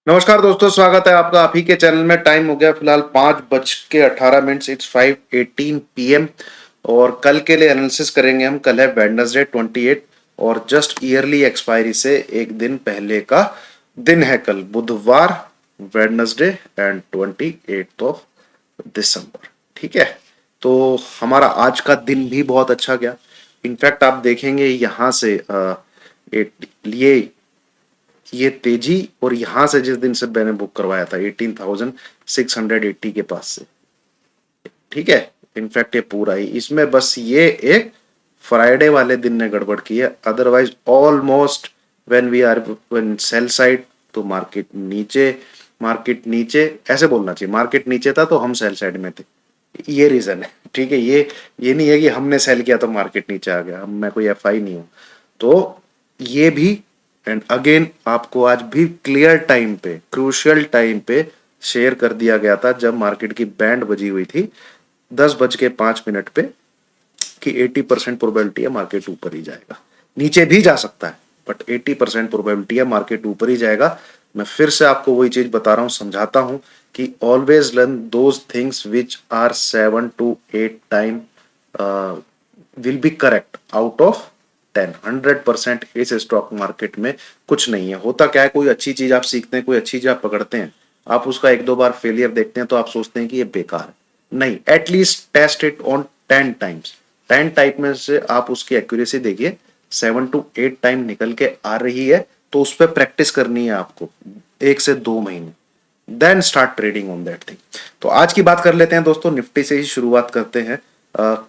नमस्कार दोस्तों, स्वागत है आपका आप ही के चैनल में। टाइम हो गया फिलहाल 5:18। इट्स 5:18 PM और कल के लिए एनालिसिस करेंगे हम। कल है वेडनेसडे 28 और जस्ट ईयरली एक्सपायरी से एक दिन पहले का दिन है कल, बुधवार, वेडनेसडे एंड 28 दिसंबर। ठीक है, तो हमारा आज का दिन भी बहुत अच्छा गया। इनफैक्ट आप देखेंगे यहाँ से ये तेजी, और यहां से जिस दिन से मैंने बुक करवाया था 18,680 के पास से, ठीक है। इनफैक्ट ये पूरा ही, इसमें बस ये एक फ्राइडे वाले दिन ने गड़बड़ की है। Otherwise almost when sell side तो मार्केट नीचे ऐसे बोलना चाहिए, मार्केट नीचे था तो हम सेल साइड में थे। ये रीजन है, ठीक है। ये नहीं है कि हमने सेल किया तो मार्केट नीचे आ गया। मैं कोई एफआई नहीं हूं। तो ये भी, एंड अगेन आपको आज भी क्लियर टाइम पे, क्रूशियल टाइम पे शेयर कर दिया गया था जब मार्केट की बैंड बजी हुई थी 10:05 पे, कि 80% प्रोबेबिलिटी है मार्केट ऊपर ही जाएगा। नीचे भी जा सकता है बट 80% प्रोबेबिलिटी है मार्केट ऊपर ही जाएगा। मैं फिर से आपको वही चीज बता रहा हूं, समझाता हूं कि always learn those things which are 7 to 8 time will be correct out of 100%। इस स्टॉक मार्केट में कुछ नहीं है। होता क्या है, कोई अच्छी चीज आप सीखते हैं, कोई अच्छी चीज आप पकड़ते हैं, आप उसका एक दो बार फेलियर देखते हैं तो आप सोचते हैं कि ये बेकार है। नहीं, at least test it on 10 times. 10 type में से आप उसकी एक्यूरेसी देखिए, 7 to 8 टाइम निकल के आ रही है तो उस पर प्रैक्टिस करनी है आपको 1 से 2 महीने। Then start trading on that thing. तो आज की बात कर लेते हैं दोस्तों, निफ्टी से ही शुरुआत करते हैं।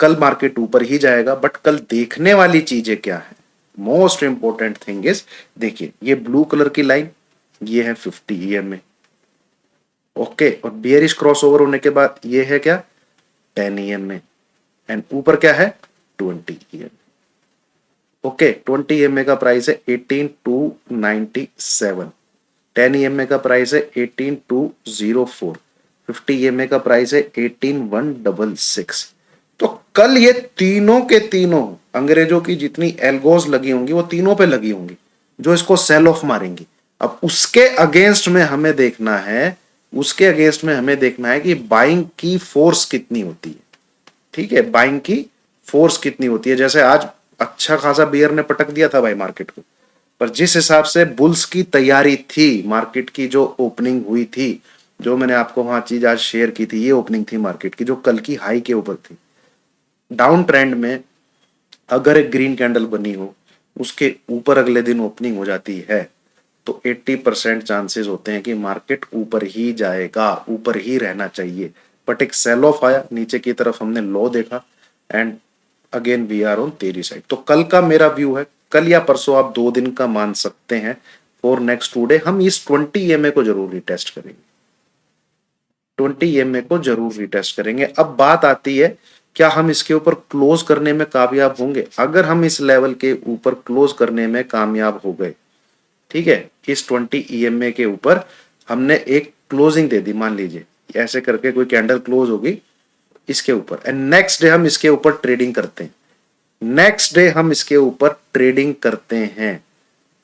कल मार्केट ऊपर ही जाएगा बट कल देखने वाली चीजें क्या है, मोस्ट इंपॉर्टेंट थिंग इज, देखिए ये ब्लू कलर की लाइन, ये है 50 EMA। ओके, और बियरिश क्रॉसओवर होने के बाद ये है क्या, 10 EMA। एंड ऊपर क्या है, 20 EMA। ओके, 20 EMA का प्राइस है 18,297। 10 EMA का प्राइस है 18,204। 50 EMA का प्राइस है 18,166। तो कल ये तीनों के तीनों अंग्रेजों की जितनी एल्गोज लगी होंगी वो तीनों पे लगी होंगी जो इसको सेल ऑफ मारेंगी। अब उसके अगेंस्ट में हमें देखना है, उसके अगेंस्ट में हमें देखना है कि बाइंग की फोर्स कितनी होती है। ठीक है, बाइंग की फोर्स कितनी होती है। जैसे आज अच्छा खासा बियर ने पटक दिया था भाई मार्केट को, पर जिस हिसाब से बुल्स की तैयारी थी, मार्केट की जो ओपनिंग हुई थी, जो मैंने आपको वहां चीज आज शेयर की थी, ये ओपनिंग थी मार्केट की जो कल की हाई के ऊपर थी। डाउन ट्रेंड में अगर एक ग्रीन कैंडल बनी हो, उसके ऊपर अगले दिन ओपनिंग हो जाती है तो 80% चांसेस होते हैं कि मार्केट ऊपर ही जाएगा, ऊपर ही रहना चाहिए। बट एक सेल ऑफ आया नीचे की तरफ, हमने लो देखा and again we are on their side. तो कल का मेरा व्यू है, कल या परसों आप 2 दिन का मान सकते हैं, फॉर नेक्स्ट 2 डे हम इस 20 EMA को जरूर रिटेस्ट करेंगे। 20 EMA को जरूर रिटेस्ट करेंगे। अब बात आती है, क्या हम इसके ऊपर क्लोज करने में कामयाब होंगे। अगर हम इस लेवल के ऊपर क्लोज करने में कामयाब हो गए, ठीक है, इस 20 EMA के ऊपर हमने एक क्लोजिंग दे दी, मान लीजिए ऐसे करके कोई कैंडल क्लोज होगी इसके ऊपर, एंड नेक्स्ट डे हम इसके ऊपर ट्रेडिंग करते हैं, नेक्स्ट डे हम इसके ऊपर ट्रेडिंग करते हैं,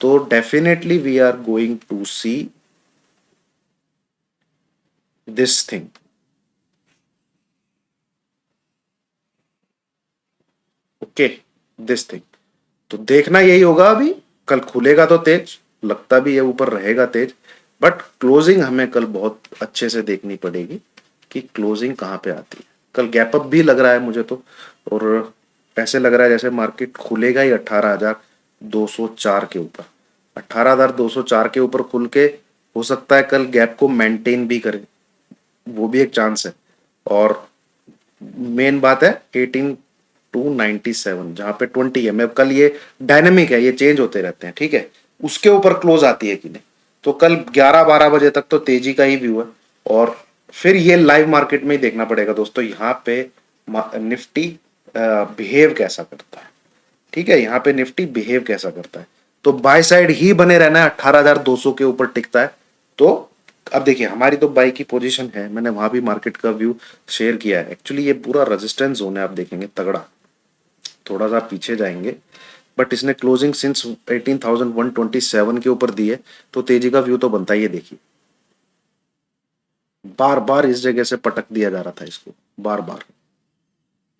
तो definitely we are going to see this thing. Okay, this thing. तो देखना यही होगा। अभी कल खुलेगा तो तेज, लगता भी है ऊपर रहेगा तेज, बट क्लोजिंग हमें कल बहुत अच्छे से देखनी पड़ेगी कि क्लोजिंग कहाँ पे आती है। कल गैप अप भी लग रहा है मुझे तो, और ऐसे लग रहा है जैसे मार्केट खुलेगा ही 18,204 के ऊपर। 18,204 के ऊपर खुल के हो सकता है कल गैप को मेंटेन भी करे, वो भी एक चांस है। और मेन बात है 18,297 जहां पे 20 है। कल ये डायनेमिक है, ये चेंज होते रहते हैं, ठीक है, उसके ऊपर क्लोज आती है कि नहीं। तो कल 11-12 बजे तक तो तेजी का ही व्यू है, और फिर ये लाइव मार्केट में ही देखना पड़ेगा दोस्तों यहाँ पे निफ्टी बिहेव कैसा करता है। ठीक है, यहाँ पे निफ्टी बिहेव कैसा करता है। तो बाय साइड ही बने रहना है, 18,200 के ऊपर टिकता है तो। अब देखिए हमारी तो बाई की पोजीशन है, मैंने वहां भी मार्केट का व्यू शेयर किया है। एक्चुअली ये पूरा रेजिस्टेंस जोन है, आप देखेंगे तगड़ा। थोड़ा सा पीछे जाएंगे, बट इसने क्लोजिंग सिंस 18,127 के ऊपर दी है, तो तेजी का व्यू तो बनता ही है। देखिए बार बार इस जगह से पटक दिया जा रहा था इसको, बार बार।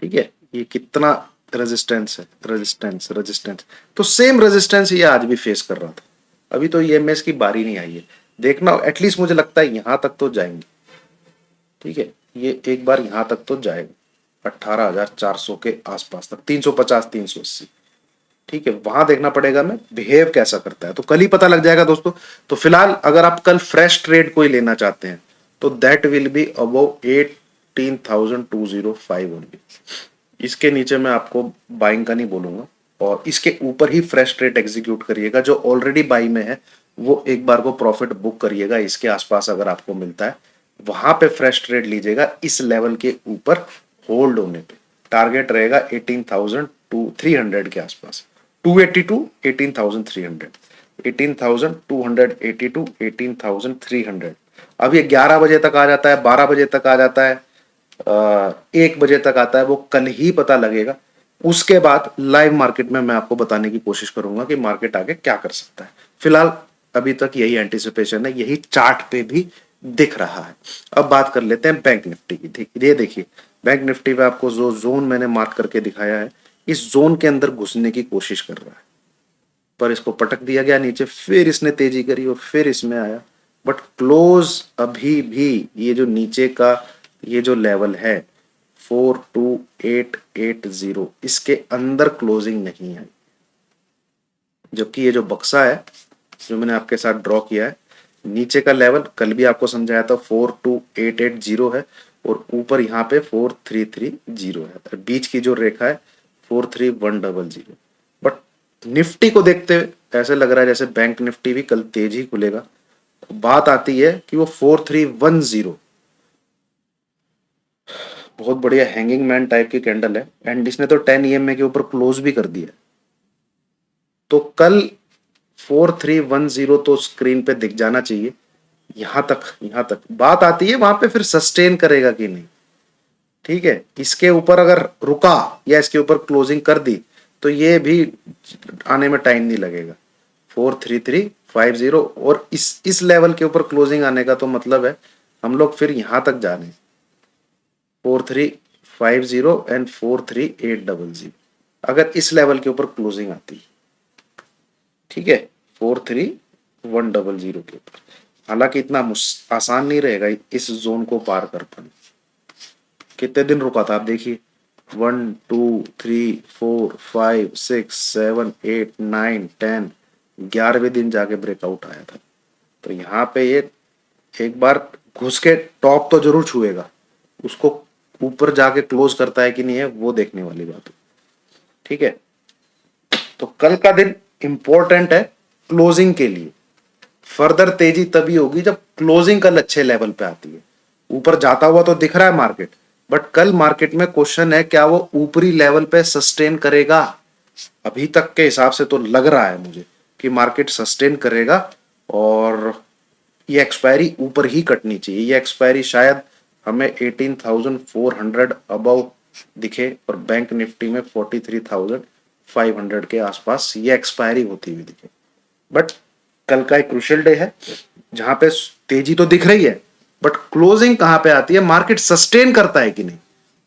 ठीक है, ये कितना रेजिस्टेंस है, रेजिस्टेंस रेजिस्टेंस, तो सेम रेजिस्टेंस ये आज भी फेस कर रहा था। अभी तो ईएमएस की बारी नहीं आई है, देखना एटलीस्ट मुझे लगता है यहां तक तो जाएंगे। ठीक है, ये एक बार यहां तक तो जाएगा 18,400 के आसपास तक, 350 380। ठीक है, वहां देखना पड़ेगा मैं बिहेव कैसा करता है, तो कल ही पता लग जाएगा दोस्तों। तो फिलहाल अगर आप कल फ्रेश ट्रेड कोई लेना चाहते हैं तो that will be above 18,205 only. इसके नीचे मैं आपको बाइंग का नहीं बोलूंगा, और इसके ऊपर ही फ्रेश ट्रेड एग्जीक्यूट करिएगा। जो ऑलरेडी बाई में है वो एक बार को प्रॉफिट बुक करिएगा, इसके आसपास अगर आपको मिलता है वहां पे फ्रेश ट्रेड लीजिएगा। इस लेवल के ऊपर होल्ड होने पे टारगेट रहेगा 18,300 के आसपास, 282 18,300, 18,282 18,300। अब ये 11 बजे तक आ जाता है, 12 बजे तक आ जाता है, 1 बजे तक आता है, वो कल ही पता लगेगा। उसके बाद लाइव मार्केट में मैं आपको बताने की कोशिश करूंगा कि मार्केट आगे क्या कर सकता है। फिलहाल अभी तक यही एंटिसिपेशन है, यही चार्ट पे भी दिख रहा है। अब बात कर लेते हैं बैंक निफ्टी की। ये देखिए, बैंक निफ्टी पे आपको जो जोन मैंने मार्क करके दिखाया है, इस जोन के अंदर घुसने की कोशिश कर रहा है, पर इसको पटक दिया गया नीचे, फिर इसने तेजी करी और फिर इसमें आया। बट क्लोज अभी भी ये जो नीचे का ये जो लेवल है 42880, इसके अंदर क्लोजिंग नहीं है। जबकि ये जो बक्सा है जो मैंने आपके साथ ड्रॉ किया है, नीचे का लेवल कल भी आपको समझाया था 42880 है, और ऊपर यहाँ पे 4330 है, और बीच की जो रेखा है 43100। बट निफ्टी को देखते हुए ऐसे लग रहा है जैसे बैंक निफ्टी भी कल तेज ही खुलेगा। बात आती है कि वो 4310 बहुत बढ़िया हैंगिंग मैन टाइप की कैंडल है, एंड इसने तो 10 EMA के ऊपर क्लोज भी कर दिया। तो कल 4310 तो स्क्रीन पे दिख जाना चाहिए। यहां तक बात आती है, वहां पे फिर सस्टेन करेगा कि नहीं। ठीक है, इसके ऊपर अगर रुका या इसके ऊपर क्लोजिंग कर दी तो ये भी आने में टाइम नहीं लगेगा। 43350 और इस लेवल के ऊपर क्लोजिंग आने का तो मतलब है हम लोग फिर यहां तक जा रहे हैं, 4350 एंड 43800। अगर इस लेवल के ऊपर क्लोजिंग आती है, ठीक है, 43100 के ऊपर, हालांकि इतना आसान नहीं रहेगा इस जोन को पार कर पाना। कितने दिन रुका था आप देखिए, 1 2 3 4 5 6 7 8 9 10, 11वें दिन जाके ब्रेकआउट आया था। तो यहाँ पे ये एक बार घुस के टॉप तो जरूर छुएगा, उसको ऊपर जाके क्लोज करता है कि नहीं है वो देखने वाली बात है। ठीक है, तो कल का दिन इंपॉर्टेंट है क्लोजिंग के लिए। फर्दर तेजी तभी होगी जब क्लोजिंग कल अच्छे लेवल पे आती है। ऊपर जाता हुआ तो दिख रहा है मार्केट, बट कल मार्केट में क्वेश्चन है क्या वो ऊपरी लेवल पे सस्टेन करेगा। अभी तक के हिसाब से तो लग रहा है मुझे कि मार्केट सस्टेन करेगा, और ये एक्सपायरी ऊपर ही कटनी चाहिए। ये एक्सपायरी शायद हमें 18,400 अबव दिखे, और बैंक निफ्टी में 43,500 के आसपास ये एक्सपायरी होती हुई दिखे। बट कल का एक क्रूशियल डे है जहां पे तेजी तो दिख रही है, बट क्लोजिंग कहां पे आती है, मार्केट सस्टेन करता है कि नहीं,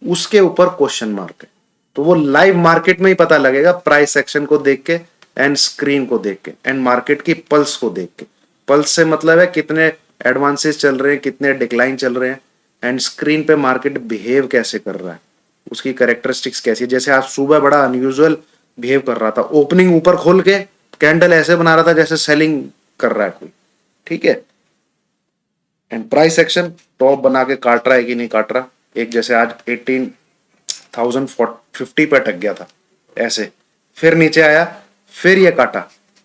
उसके ऊपर क्वेश्चन मार्क है। तो वो लाइव मार्केट में ही पता लगेगा, प्राइस एक्शन को देख के एंड स्क्रीन को देख के एंड मार्केट की पल्स को देख के। पल्स से मतलब है कितने एडवांसेस चल रहे हैं, कितने डिक्लाइन चल रहे हैं, एंड स्क्रीन पे मार्केट बिहेव कैसे कर रहा है, उसकी कैरेक्टरिस्टिक्स कैसी है। जैसे आज सुबह बड़ा अनयूजुअल बिहेव कर रहा था, ओपनिंग ऊपर खोल के कैंडल ऐसे बना रहा था जैसे सेलिंग कर रहा है कोई। ठीक है, एंड प्राइस एक्शन टॉप बना के काट रहा है कि नहीं काट रहा। एक जैसे आज 18,050 पे अटक गया था ऐसे, फिर नीचे आया, फिर ये काटा,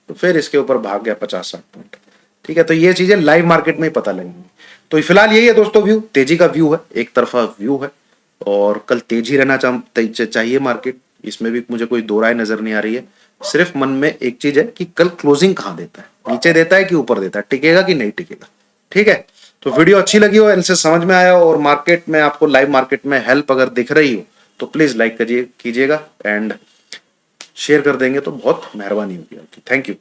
तो फिर इसके ऊपर भाग गया 50-60 पॉइंट। ठीक है, तो ये चीजें लाइव मार्केट में ही पता लगेंगी। तो फिलहाल यही है दोस्तों, व्यू तेजी का व्यू है, एक तरफा व्यू है, और कल तेजी रहना चाहिए मार्केट, इसमें भी मुझे कोई दो राय नजर नहीं आ रही है। सिर्फ मन में एक चीज है कि कल क्लोजिंग कहां देता है, नीचे देता है कि ऊपर देता है, टिकेगा कि नहीं टिकेगा। ठीक है, तो वीडियो अच्छी लगी हो, इनसे समझ में आया हो, और मार्केट में आपको लाइव मार्केट में हेल्प अगर दिख रही हो तो प्लीज लाइक कीजिएगा एंड शेयर कर देंगे तो बहुत मेहरबानी होगी आपकी। Thank you.